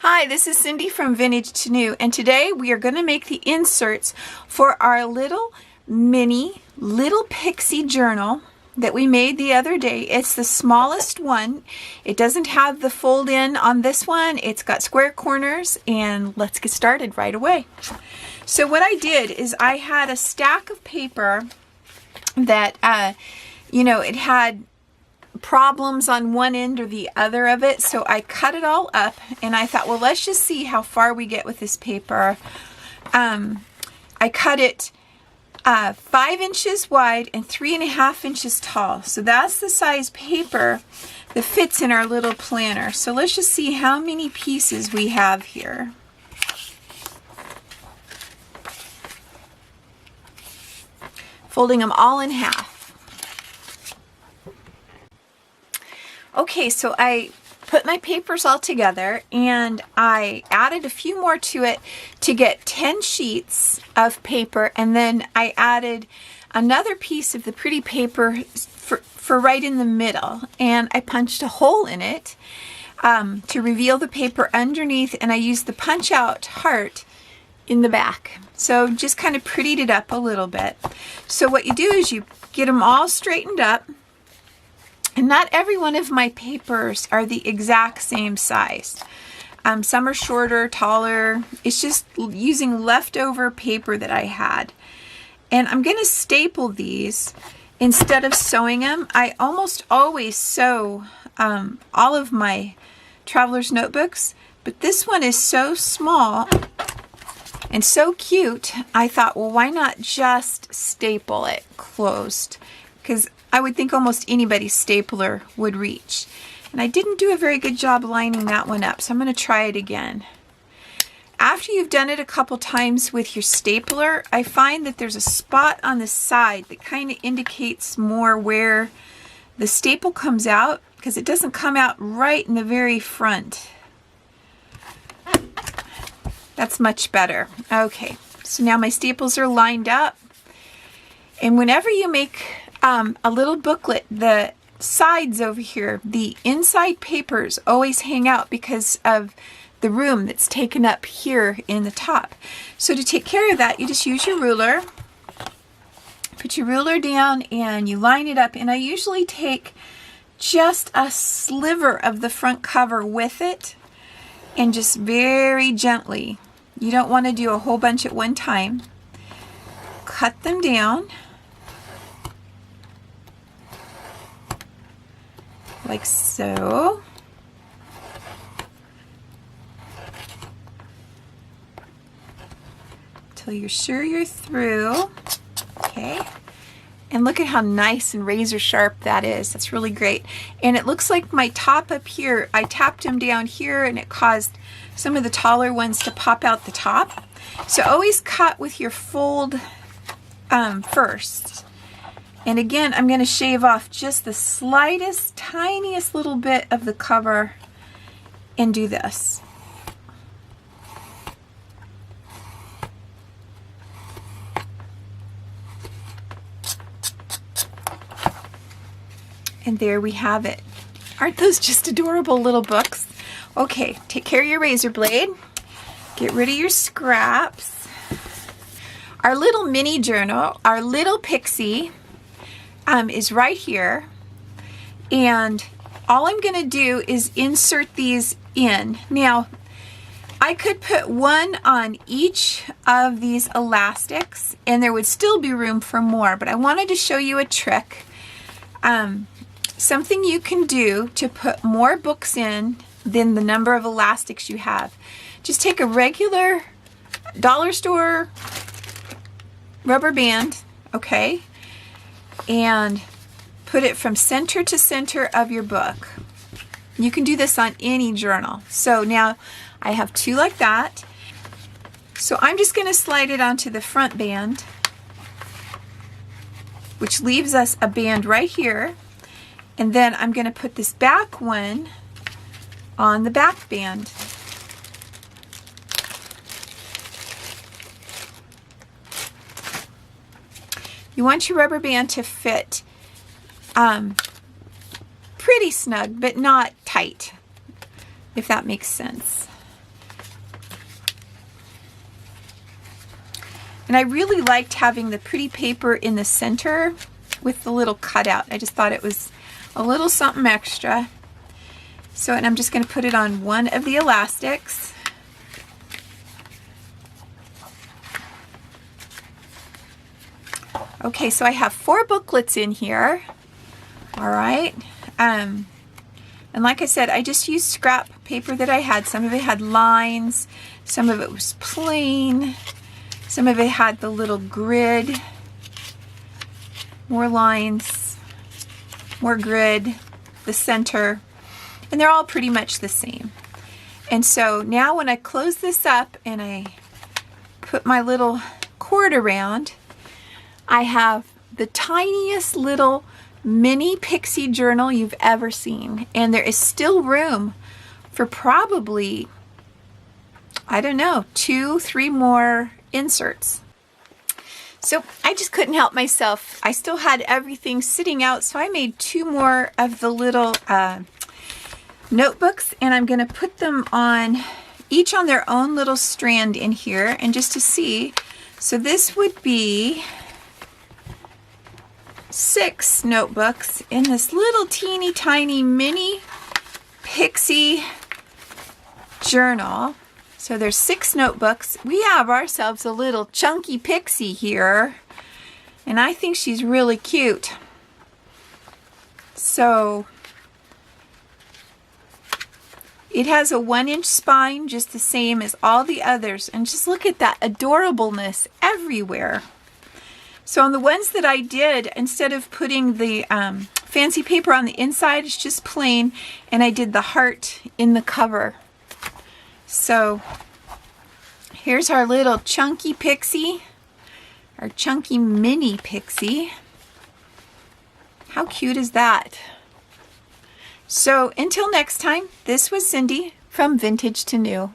Hi, this is Cindy from VintageToNew, and today we are going to make the inserts for our little mini Pixie journal that we made the other day. It's the smallest one. It doesn't have the fold in on this one. It's got square corners, and let's get started right away. So what I did is I had a stack of paper that, it had problems on one end or the other of it, so I cut it all up and I thought, well, let's just see how far we get with this paper. I cut it 5 inches wide and 3.5 inches tall, so that's the size paper that fits in our little planner. So let's just see how many pieces we have here. Folding them all in half. Okay, so I put my papers all together and I added a few more to it to get 10 sheets of paper, and then I added another piece of the pretty paper for right in the middle, and I punched a hole in it to reveal the paper underneath, and I used the punch out heart in the back. So just kind of prettied it up a little bit. So what you do is you get them all straightened up. And not every one of my papers are the exact same size. Some are shorter, taller. It's just using leftover paper that I had. And I'm going to staple these instead of sewing them. I almost always sew all of my traveler's notebooks, but this one is so small and so cute, I thought, well, why not just staple it closed? Because I would think almost anybody's stapler would reach. And I didn't do a very good job lining that one up, so I'm going to try it again. After you've done it a couple times with your stapler, I find that there's a spot on the side that kind of indicates more where the staple comes out, because it doesn't come out right in the very front. That's much better. Okay, so now my staples are lined up. And whenever you make a little booklet, the sides over here, the inside papers always hang out because of the room that's taken up here in the top. So to take care of that, you just use your ruler, put your ruler down and you line it up, and I usually take just a sliver of the front cover with it and just very gently, you don't want to do a whole bunch at one time, cut them down like so. Till you're sure you're through. Okay. And look at how nice and razor sharp that is. That's really great. And it looks like my top up here, I tapped them down here and it caused some of the taller ones to pop out the top. So always cut with your fold first. And again, I'm going to shave off just the slightest, tiniest little bit of the cover and do this. And there we have it. Aren't those just adorable little books? Okay, take care of your razor blade. Get rid of your scraps. Our little mini journal, our little Pixie, is right here, and all I'm going to do is insert these in. Now, I could put one on each of these elastics and there would still be room for more, but I wanted to show you a trick. Something you can do to put more books in than the number of elastics you have. Just take a regular dollar store rubber band, okay, and put it from center to center of your book. You can do this on any journal. So now I have 2 like that. So I'm just going to slide it onto the front band, which leaves us a band right here. And then I'm going to put this back one on the back band. You want your rubber band to fit pretty snug, but not tight, if that makes sense. And I really liked having the pretty paper in the center with the little cutout. I just thought it was a little something extra. So, and I'm just going to put it on one of the elastics. Okay, so I have 4 booklets in here. All right. And like I said, I just used scrap paper that I had. Some of it had lines, some of it was plain, some of it had the little grid, more lines, more grid, the center, and they're all pretty much the same. And so now when I close this up and I put my little cord around, I have the tiniest little Mini Pixie Journal you've ever seen. And there is still room for probably, I don't know, 2-3 more inserts. So I just couldn't help myself. I still had everything sitting out, so I made 2 more of the little notebooks, and I'm going to put them on, each on their own little strand in here, and just to see. So this would be 6 notebooks in this little teeny tiny Mini Pixie Journal. So there's 6 notebooks. We have ourselves a little chunky pixie here, and I think she's really cute. So it has a 1-inch spine, just the same as all the others, and just look at that adorableness everywhere. So on the ones that I did, instead of putting the fancy paper on the inside, it's just plain, and I did the heart in the cover. So here's our little chunky pixie, our chunky mini pixie. How cute is that? So until next time, this was Cindy from Vintage to New.